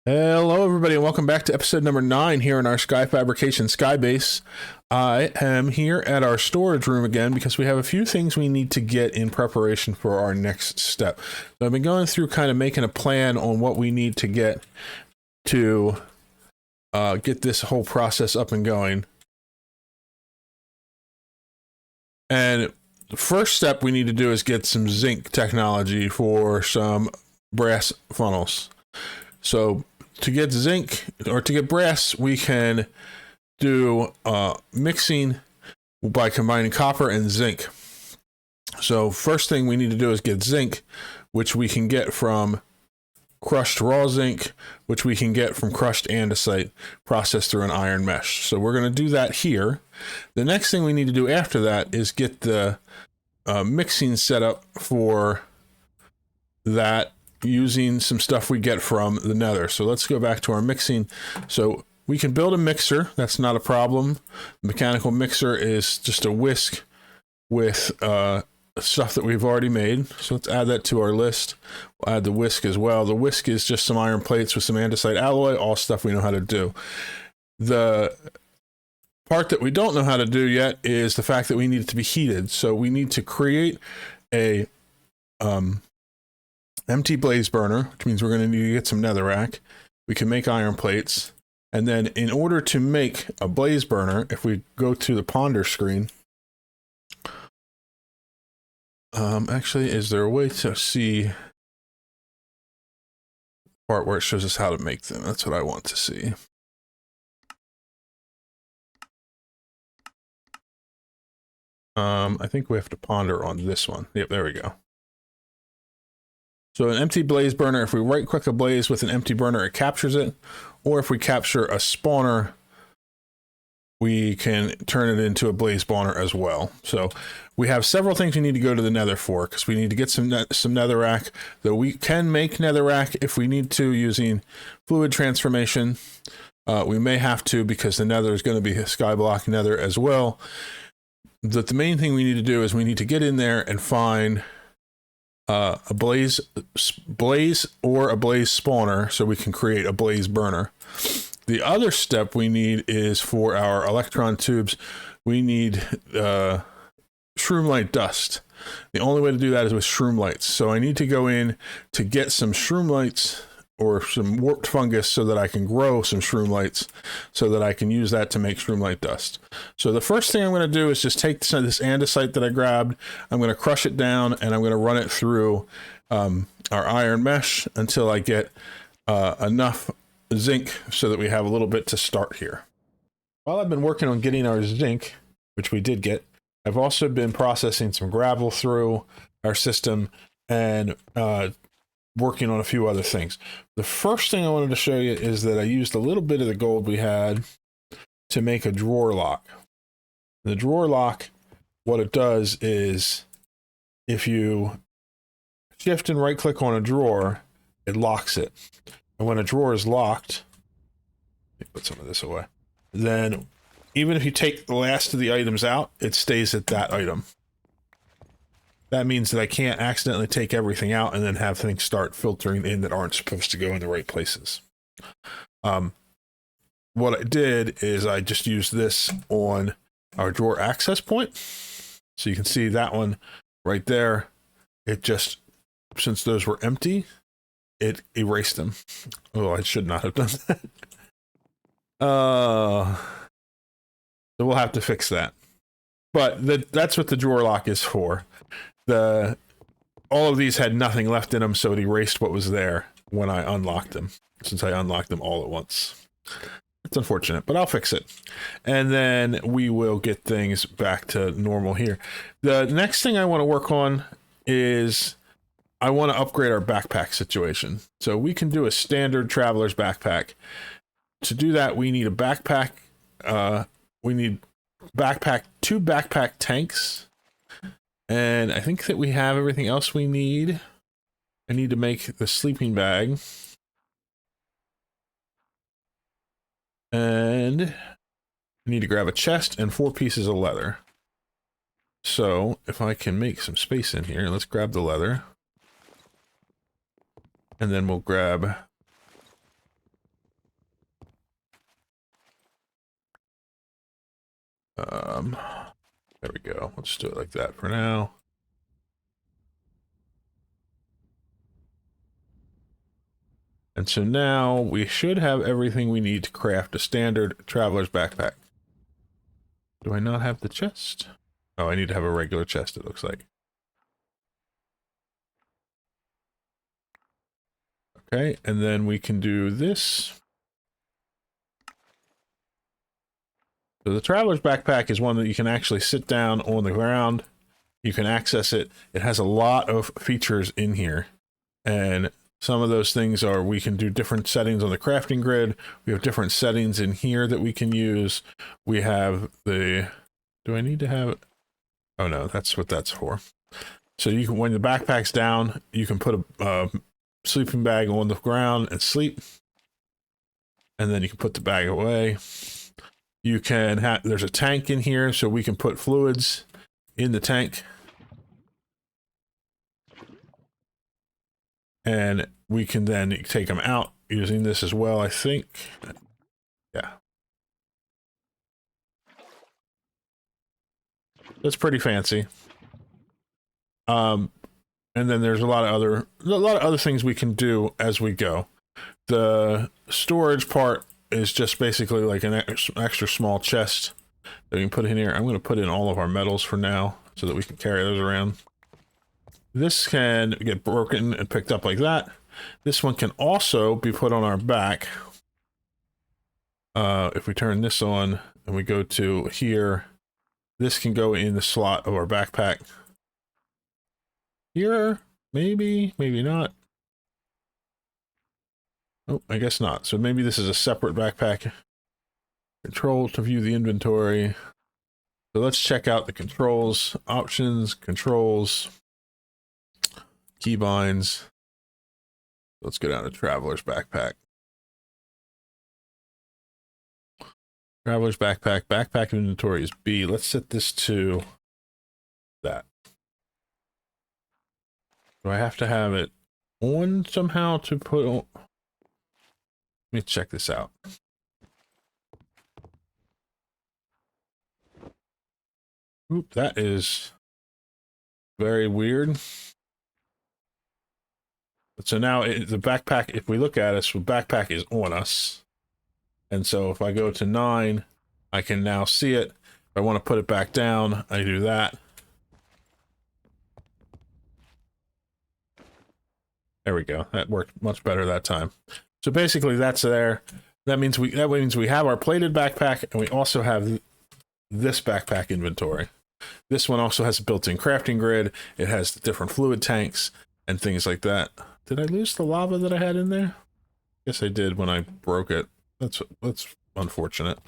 Hello, everybody, and welcome back to episode number 9 here in our FABRICation Sky Base. I am here at our storage room again because we have a few things we need to get in preparation for our next step. So I've been going through kind of making a plan on what we need to get this whole process up and going. And the first step we need to do is get some zinc technology for some brass funnels. So to get zinc or to get brass, we can do mixing by combining copper and zinc. So first thing we need to do is get zinc, which we can get from crushed raw zinc, which we can get from crushed andesite processed through an iron mesh. So we're going to do that here. The next thing we need to do after that is get the mixing set up for that, using some stuff we get from the Nether. So let's go back to our mixing. So we can build a mixer. That's not a problem. The mechanical mixer is just a whisk with stuff that we've already made. So let's add that to our list. We'll add the whisk as well. The whisk is just some iron plates with some andesite alloy, all stuff we know how to do. The part that we don't know how to do yet is the fact that we need it to be heated. So we need to create a empty blaze burner, which means we're going to need to get some netherrack. We can make iron plates. And then in order to make a blaze burner, if we go to the ponder screen, actually, is there a way to see the part where it shows us how to make them? That's what I want to see. I think we have to ponder on this one. Yep, there we go. So an empty blaze burner, if we right click a blaze with an empty burner, it captures it. Or if we capture a spawner, we can turn it into a blaze spawner as well. So we have several things we need to go to the Nether for, because we need to get some netherrack, though we can make netherrack if we need to using fluid transformation. We may have to, because the Nether is going to be a Skyblock Nether as well. The main thing we need to do is we need to get in there and find a blaze or a blaze spawner so we can create a blaze burner. The other step we need is for our electron tubes, we need shroomlight dust. The only way to do that is with shroomlights. So I need to go in to get some shroomlights or some warped fungus so that I can grow some shroomlights so that I can use that to make shroomlight dust. So the first thing I'm going to do is just take this andesite that I grabbed, I'm going to crush it down, and I'm going to run it through our iron mesh until I get enough zinc so that we have a little bit to start here. While I've been working on getting our zinc, which we did get, I've also been processing some gravel through our system and working on a few other things. The first thing I wanted to show you is that I used a little bit of the gold we had to make a drawer lock. The drawer lock, what it does is if you shift and right click on a drawer, it locks it. And when a drawer is locked, let me put some of this away, then even if you take the last of the items out, it stays at that item. That means that I can't accidentally take everything out and then have things start filtering in that aren't supposed to go in the right places. What I did is I just used this on our drawer access point. So you can see that one right there. It just, since those were empty, it erased them. Oh, I should not have done that. So we'll have to fix that. But that's what the drawer lock is for. All of these had nothing left in them, so it erased what was there when I unlocked them, since I unlocked them all at once. It's unfortunate, but I'll fix it. And then we will get things back to normal here. The next thing I want to work on is I want to upgrade our backpack situation. So we can do a standard traveler's backpack. To do that, we need a backpack. We need two backpack tanks. And I think that we have everything else we need. I need to make the sleeping bag. And I need to grab a chest and 4 pieces of leather. So if I can make some space in here, let's grab the leather. And then we'll grab There we go. Let's do it like that for now. And so now we should have everything we need to craft a standard traveler's backpack. Do I not have the chest? Oh, I need to have a regular chest, it looks like. Okay, and then we can do this. So the traveler's backpack is one that you can actually sit down on the ground. You can access it. It has a lot of features in here. And some of those things are, we can do different settings on the crafting grid. We have different settings in here that we can use. We have the, do I need to have it? Oh no, that's what that's for. So you can, when the backpack's down, you can put a sleeping bag on the ground and sleep. And then you can put the bag away. You can have, there's a tank in here, so we can put fluids in the tank. And we can then take them out using this as well, I think. Yeah. That's pretty fancy. And then there's a lot of other things we can do as we go. The storage part is just basically like an extra small chest that we can put in here. I'm going to put in all of our metals for now so that we can carry those around. This can get broken and picked up like that. This one can also be put on our back. If we turn this on and we go to here, this can go in the slot of our backpack. Here, maybe, maybe not. Oh, I guess not. So maybe this is a separate backpack. Control to view the inventory. So let's check out the controls, options, controls, keybinds. Let's go down to Traveler's Backpack. Traveler's Backpack, backpack inventory is B. Let's set this to that. Do I have to have it on somehow to put on? Let me check this out. Oop, that is very weird. So now the backpack, if we look at it, so the backpack is on us. And so if I go to 9, I can now see it. If I want to put it back down, I do that. There we go. That worked much better that time. So basically that's there. That means we have our plated backpack, and we also have this backpack inventory. This one also has a built-in crafting grid. It has different fluid tanks and things like that. Did I lose the lava that I had in there? Yes, I did when I broke it. That's unfortunate.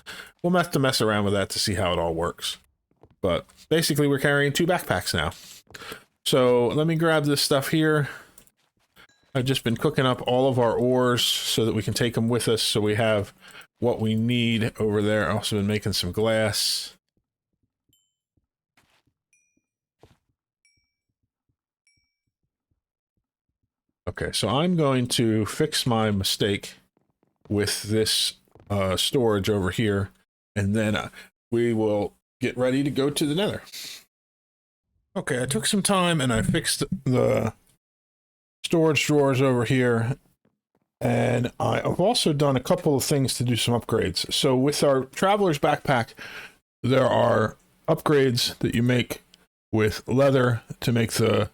We'll have to mess around with that to see how it all works. But basically we're carrying 2 backpacks now. So let me grab this stuff here. I've just been cooking up all of our ores so that we can take them with us, so we have what we need over there. I've also been making some glass. Okay, so I'm going to fix my mistake with this storage over here, and then we will get ready to go to the Nether. Okay, I took some time and I fixed the storage drawers over here, and I've also done a couple of things to do some upgrades. So with our traveler's backpack, there are upgrades that you make with leather to make the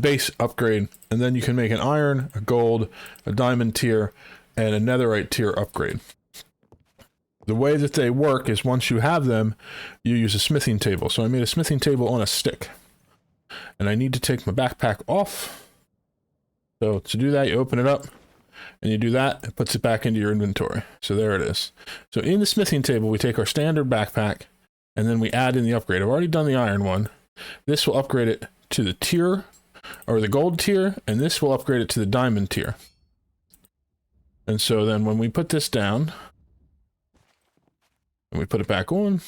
base upgrade, and then you can make an iron, a gold, a diamond tier, and a netherite tier upgrade. The way that they work is once you have them, you use a smithing table. So I made a smithing table on a stick, and I need to take my backpack off. So to do that, you open it up and you do that, it puts it back into your inventory. So there it is. So in the smithing table, we take our standard backpack and then we add in the upgrade. I've already done the iron one. This will upgrade it to the tier, or the gold tier, and this will upgrade it to the diamond tier. And so then when we put this down and we put it back on,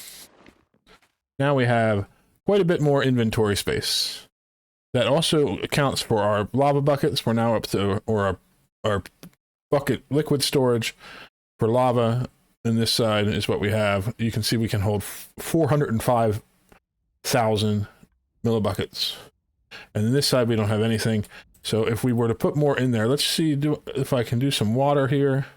now we have quite a bit more inventory space. That also accounts for our lava buckets. We're now up to, or our bucket liquid storage for lava. And this side is what we have. You can see we can hold 405,000 millibuckets. And then this side we don't have anything. So if we were to put more in there, let's see if I can do some water here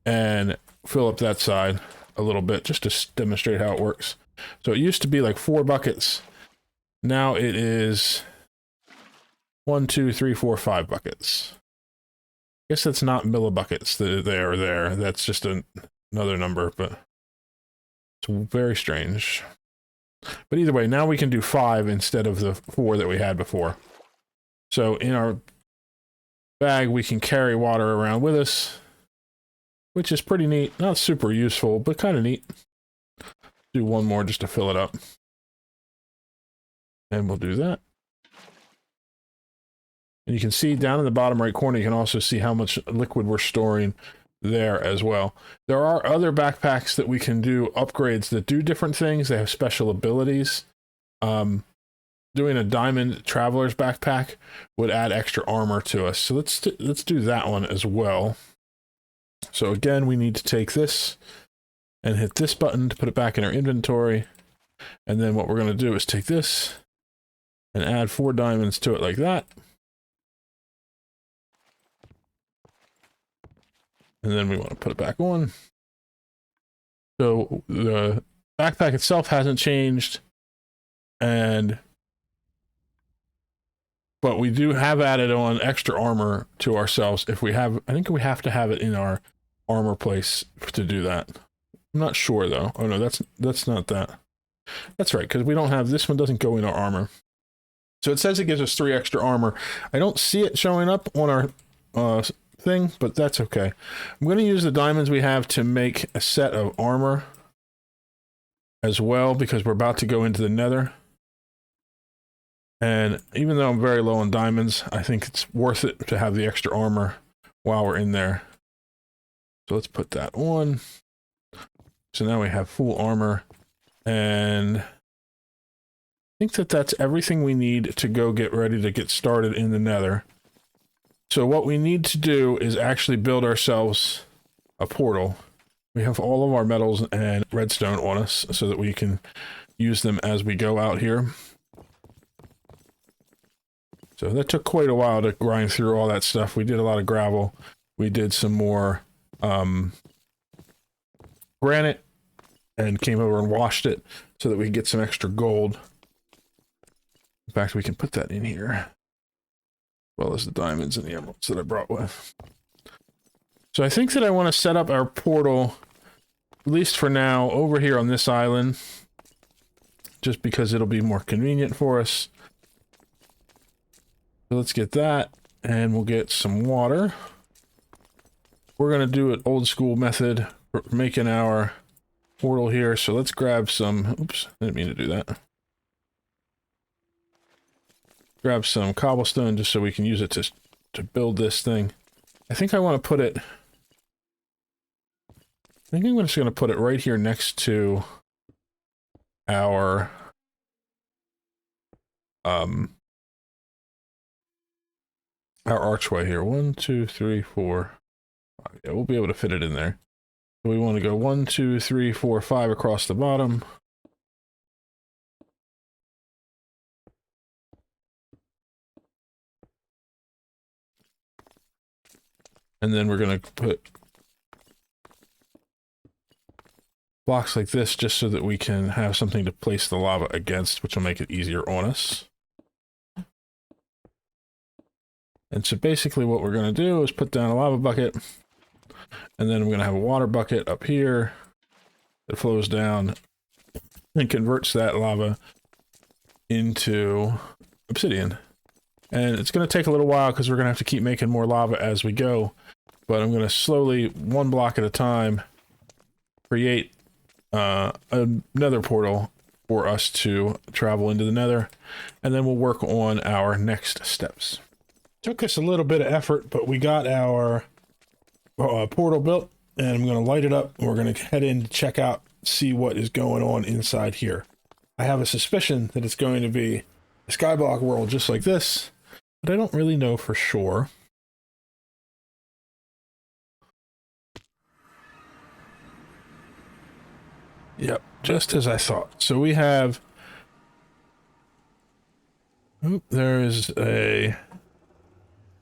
and fill up that side a little bit just to demonstrate how it works. So it used to be like 4 buckets. Now it is 1, 2, 3, 4, 5 buckets. I guess that's not millibuckets that they are there. That's just another number, but it's very strange. But either way, now we can do 5 instead of the 4 that we had before. So in our bag, we can carry water around with us, which is pretty neat. Not super useful, but kind of neat. Do one more just to fill it up. And we'll do that. And you can see down in the bottom right corner, you can also see how much liquid we're storing there as well. There are other backpacks that we can do upgrades that do different things. They have special abilities. Doing a diamond traveler's backpack would add extra armor to us. So let's do that one as well. So again, we need to take this and hit this button to put it back in our inventory. And then what we're going to do is take this and add 4 diamonds to it like that. And then we want to put it back on. So the backpack itself hasn't changed. But we do have added on extra armor to ourselves if we have, I think we have to have it in our armor place to do that. I'm not sure though. Oh no, that's not that. That's right, because we don't have, this one doesn't go in our armor. So it says it gives us 3 extra armor. I don't see it showing up on our thing, but that's okay. I'm going to use the diamonds we have to make a set of armor as well, because we're about to go into the Nether. And even though I'm very low on diamonds, I think it's worth it to have the extra armor while we're in there. So let's put that on. So now we have full armor, and I think that that's everything we need to go get ready to get started in the Nether. So what we need to do is actually build ourselves a portal. We have all of our metals and redstone on us so that we can use them as we go out here. So that took quite a while to grind through all that stuff. We did a lot of gravel. We did some more granite and came over and washed it so that we could get some extra gold. In fact, we can put that in here, as well as the diamonds and the emeralds that I brought with. So I think that I want to set up our portal, at least for now, over here on this island, just because it'll be more convenient for us. So let's get that, and we'll get some water. We're going to do an old school method for making our portal here. So let's grab some, oops, I didn't mean to do that. Grab some cobblestone just so we can use it to build this thing. I think I want to put it, I think I'm just going to put it right here next to our archway here. 1, 2, 3, 4, 5. Yeah, we'll be able to fit it in there. So we want to go 1, 2, 3, 4, 5 across the bottom. And then we're going to put blocks like this just so that we can have something to place the lava against, which will make it easier on us. And so basically what we're going to do is put down a lava bucket, and then we're going to have a water bucket up here that flows down and converts that lava into obsidian. And it's going to take a little while because we're going to have to keep making more lava as we go. But I'm going to slowly, 1 block at a time, create another portal for us to travel into the Nether. And then we'll work on our next steps. Took us a little bit of effort, but we got our portal built, and I'm going to light it up. We're going to head in to check out, see what is going on inside here. I have a suspicion that it's going to be a Skyblock world just like this, but I don't really know for sure. Yep, just as I thought. So we have... Oop, there is a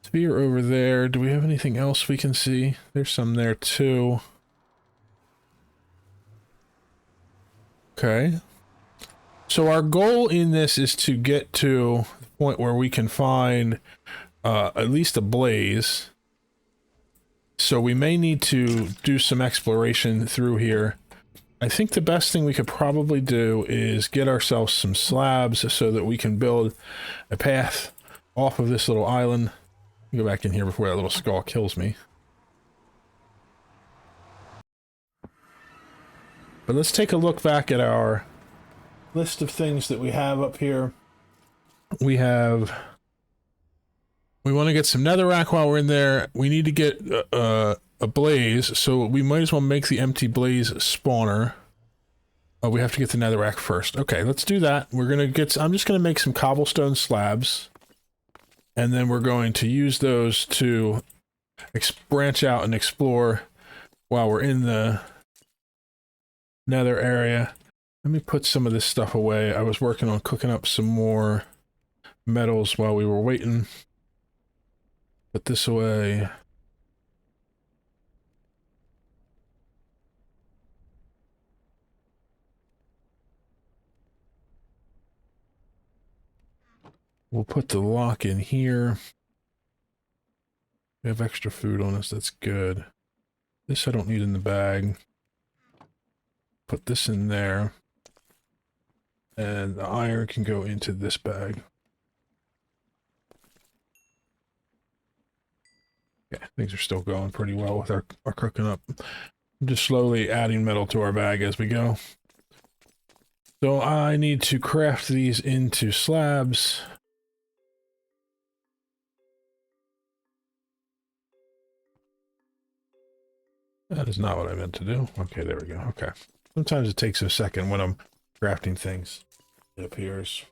sphere over there. Do we have anything else we can see? There's some there too. Okay. So our goal in this is to get to the point where we can find at least a blaze. So we may need to do some exploration through here. I think the best thing we could probably do is get ourselves some slabs so that we can build a path off of this little island. Go back in here before that little skull kills me. But let's take a look back at our list of things that we have up here. We want to get some netherrack while we're in there. We need to get a blaze, so we might as well make the empty blaze spawner. Oh, we have to get the netherrack first. Okay, let's do that. We're gonna get... I'm just gonna make some cobblestone slabs. And then we're going to use those to branch out and explore while we're in the nether area. Let me put some of this stuff away. I was working on cooking up some more metals while we were waiting. Put this away. We'll put the lock in here. We have extra food on us, that's good. This I don't need in the bag. Put this in there. And the iron can go into this bag. Yeah, things are still going pretty well with our cooking up. I'm just slowly adding metal to our bag as we go. So I need to craft these into slabs. That is not what I meant to do. Okay, there we go. Okay. Sometimes it takes a second when I'm crafting things. It appears.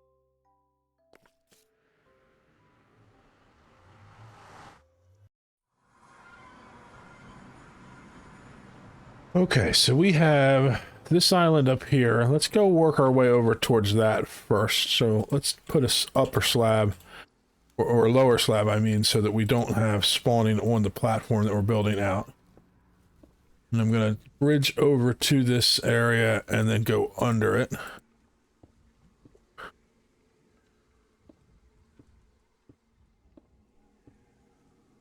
Okay, so we have this island up here. Let's go work our way over towards that first. So let's put a upper slab, or a lower slab, I mean, so that we don't have spawning on the platform that we're building out. And I'm going to bridge over to this area and then go under it.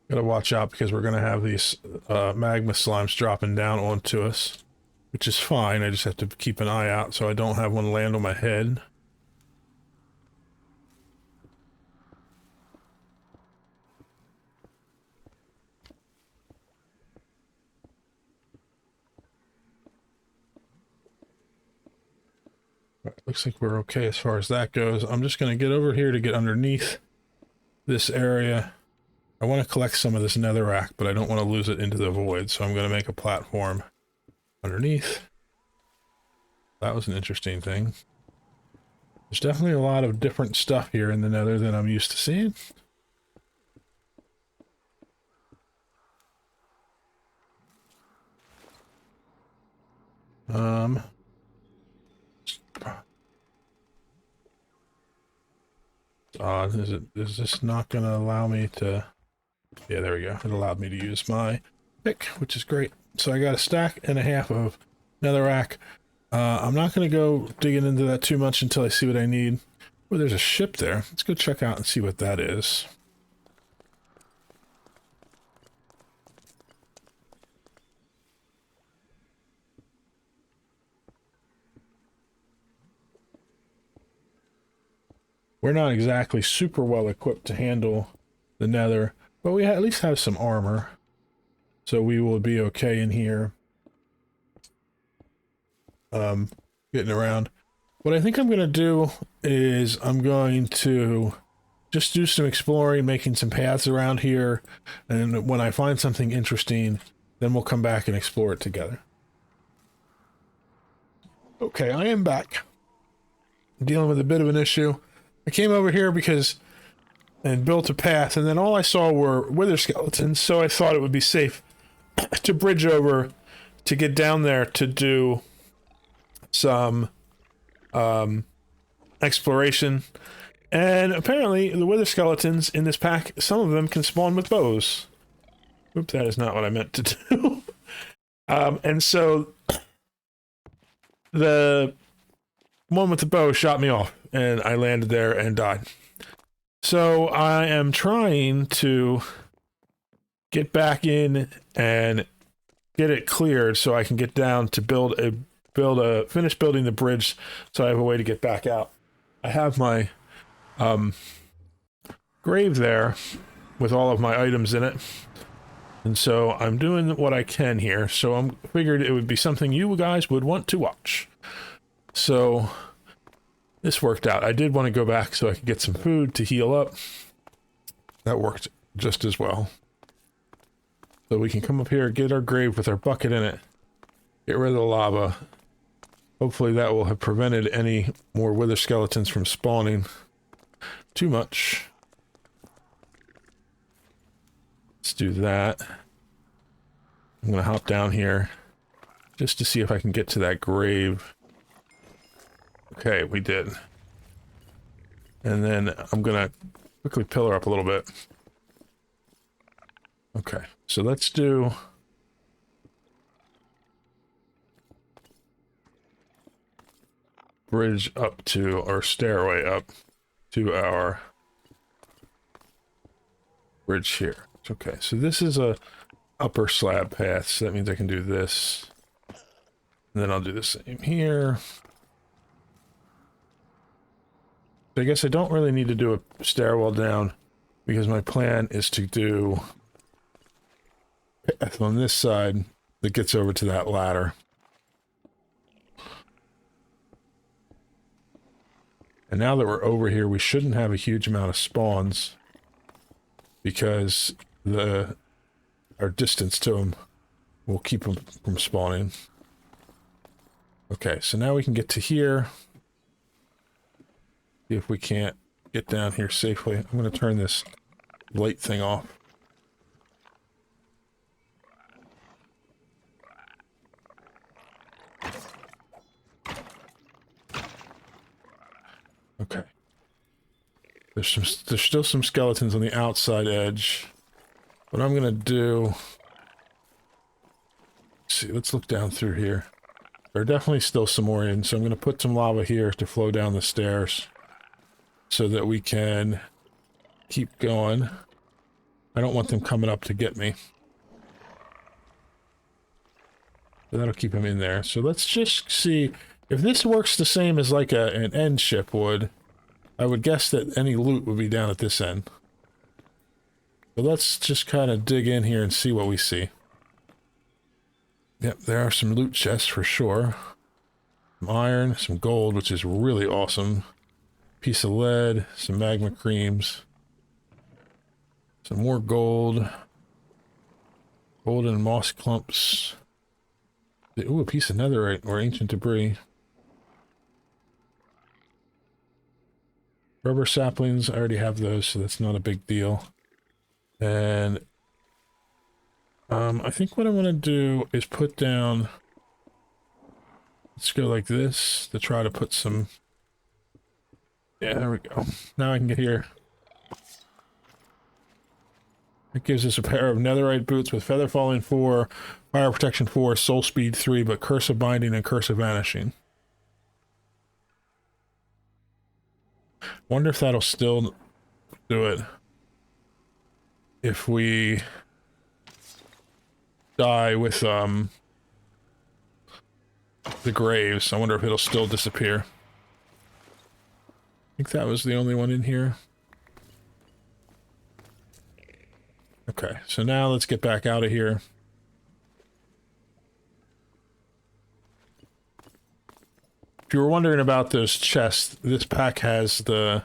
Gotta watch out because we're going to have these magma slimes dropping down onto us, which is fine. I just have to keep an eye out so I don't have one land on my head. Looks like we're okay as far as that goes. I'm just going to get over here to get underneath this area. I want to collect some of this netherrack, but I don't want to lose it into the void, so I'm going to make a platform underneath. That was an interesting thing. There's definitely a lot of different stuff here in the nether than I'm used to seeing. Is this not going to allow me to... Yeah, there we go. It allowed me to use my pick, which is great. So I got a stack and a half of netherrack. I'm not going to go digging into that too much until I see what I need. Oh, there's a ship there. Let's go check out and see what that is. We're not exactly super well equipped to handle the nether, but we at least have some armor. So we will be okay in here. Getting around. What I think I'm going to do is I'm going to just do some exploring, making some paths around here, and when I find something interesting, then we'll come back and explore it together. Okay, I am back. I'm dealing with a bit of an issue. I came over here and built a path, and then all I saw were wither skeletons, so I thought it would be safe to bridge over to get down there to do some exploration, and apparently the wither skeletons in this pack, some of them can spawn with bows. Oops, that is not what I meant to do. And so the one with the bow shot me off, and I landed there and died. So I am trying to get back in and get it cleared so I can get down to finish building the bridge, so I have a way to get back out. I have my grave there with all of my items in it, and so I'm doing what I can here. So I figured it would be something you guys would want to watch. So this worked out. I did want to go back so I could get some food to heal up. That worked just as well. So we can come up here, get our grave with our bucket in it, get rid of the lava. Hopefully that will have prevented any more wither skeletons from spawning too much. Let's do that. I'm gonna hop down here just to see if I can get to that grave. Okay, we did. And then I'm gonna quickly pillar up a little bit. Okay, so let's do... bridge up to, or stairway up to our bridge here. Okay, so this is a upper slab path, so that means I can do this. And then I'll do the same here. I guess I don't really need to do a stairwell down, because my plan is to do path on this side that gets over to that ladder. And now that we're over here, we shouldn't have a huge amount of spawns, because our distance to them will keep them from spawning. Okay, so now we can get to here. See if we can't get down here safely. I'm going to turn this light thing off. Okay. There's still some skeletons on the outside edge. What I'm gonna do... Let's see, let's look down through here. There are definitely still some more in, so I'm gonna put some lava here to flow down the stairs so that we can keep going. I don't want them coming up to get me. But that'll keep them in there. So let's just see... If this works the same as like an end ship would, I would guess that any loot would be down at this end. But let's just kind of dig in here and see what we see. Yep, there are some loot chests for sure. Some iron, some gold, which is really awesome. Piece of lead, some magma creams. Some more gold. Gold and moss clumps. Ooh, a piece of netherite or ancient debris. Rubber saplings, I already have those, so that's not a big deal. And I think what I want to do is put down... Let's go like this to try to put some... Yeah, there we go. Now I can get here. It gives us a pair of netherite boots with feather falling 4, fire protection 4, soul speed 3, but curse of binding and curse of vanishing. Wonder if that'll still do it if we die with the graves. I wonder if it'll still disappear. I think that was the only one in here. Okay, so now let's get back out of here. If you were wondering about those chests, this pack has the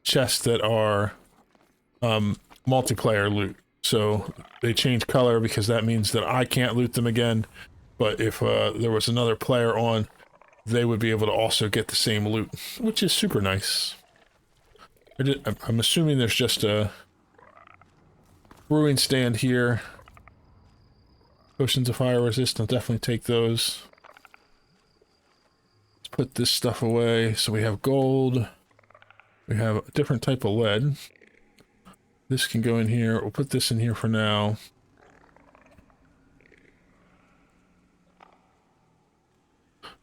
chests that are multiplayer loot. So they change color because that means that I can't loot them again. But if there was another player on, they would be able to also get the same loot, which is super nice. I'm assuming there's just a brewing stand here. Potions of fire resist, I'll definitely take those. put this stuff away. So we have gold. We have a different type of lead. This can go in here. We'll put this in here for now.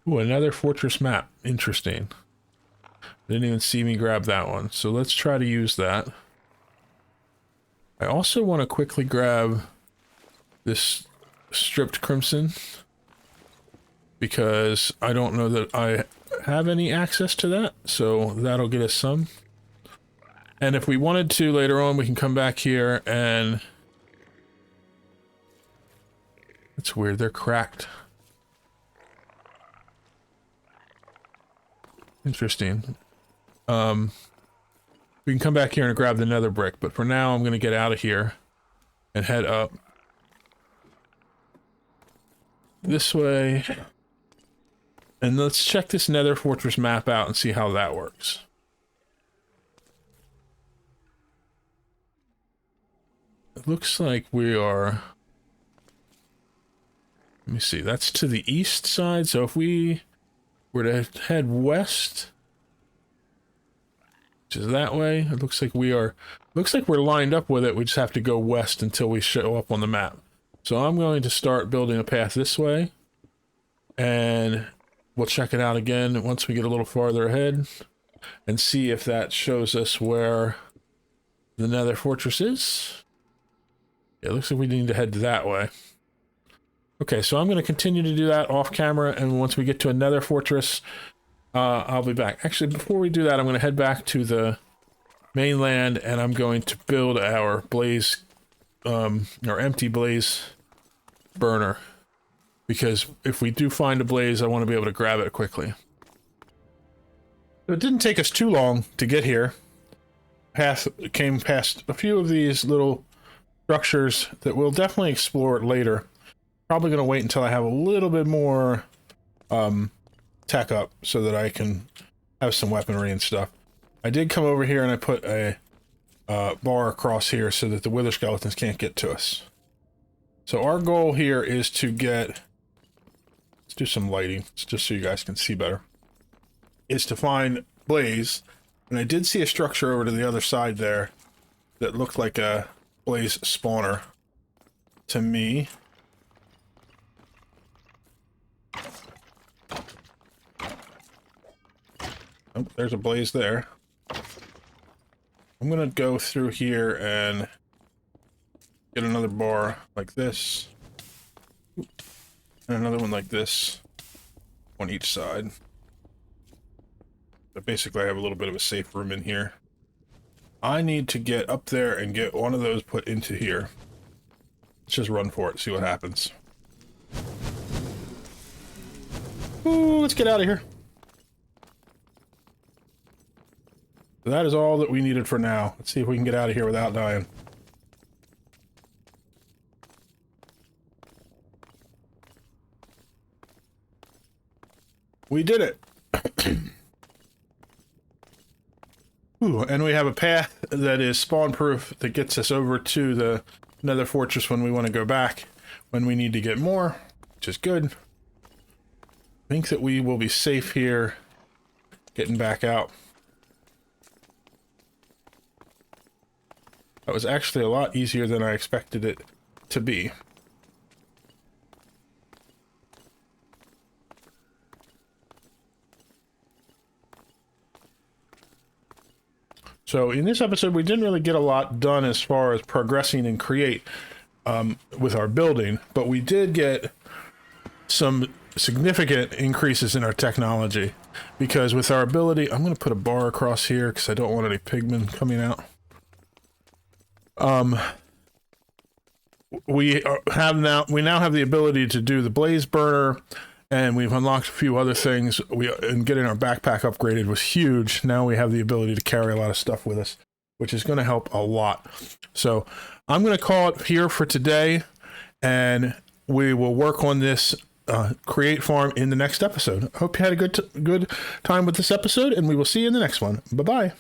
Ooh, another fortress map. Interesting. Didn't even see me grab that one. So let's try to use that. I also want to quickly grab this stripped crimson, because I don't know that I have any access to that, so that'll get us some. And if we wanted to later on, we can come back here and... It's weird, they're cracked. Interesting. We can come back here and grab the nether brick, but for now I'm going to get out of here and head up this way. And let's check this nether fortress map out and see how that works. It looks like we are... Let me see, that's to the east side, so if we were to head west, which is that way, it looks like we are... Looks like we're lined up with it, we just have to go west until we show up on the map. So I'm going to start building a path this way, and we'll check it out again once we get a little farther ahead, and see if that shows us where the nether fortress is. Yeah, it looks like we need to head that way. Okay, so I'm going to continue to do that off camera, and once we get to another fortress, I'll be back. Actually, before we do that, I'm going to head back to the mainland, and I'm going to build our blaze, our empty blaze burner. Because if we do find a blaze, I want to be able to grab it quickly. It didn't take us too long to get here. Came past a few of these little structures that we'll definitely explore later. Probably going to wait until I have a little bit more tech up so that I can have some weaponry and stuff. I did come over here and I put a bar across here so that the wither skeletons can't get to us. So our goal here is to get... Let's do some lighting, just so you guys can see better. Is to find blaze. And I did see a structure over to the other side there that looked like a blaze spawner to me. Oh, there's a blaze there. I'm gonna go through here and get another bar like this. And another one like this on each side. But basically I have a little bit of a safe room in here. I need to get up there and get one of those put into here. Let's just run for it, see what happens. Ooh, let's get out of here. So that is all that we needed for now. Let's see if we can get out of here without dying. We did it! Ooh, and we have a path that is spawn-proof that gets us over to the nether fortress when we want to go back, when we need to get more, which is good. I think that we will be safe here, getting back out. That was actually a lot easier than I expected it to be. So in this episode, we didn't really get a lot done as far as progressing and create with our building, but we did get some significant increases in our technology, because with our ability, I'm going to put a bar across here because I don't want any pigmen coming out. We now have the ability to do the blaze burner, and we've unlocked a few other things. And getting our backpack upgraded was huge. Now we have the ability to carry a lot of stuff with us, which is going to help a lot. So I'm going to call it here for today, and we will work on this create farm in the next episode. Hope you had a good time with this episode, and we will see you in the next one. Bye-bye.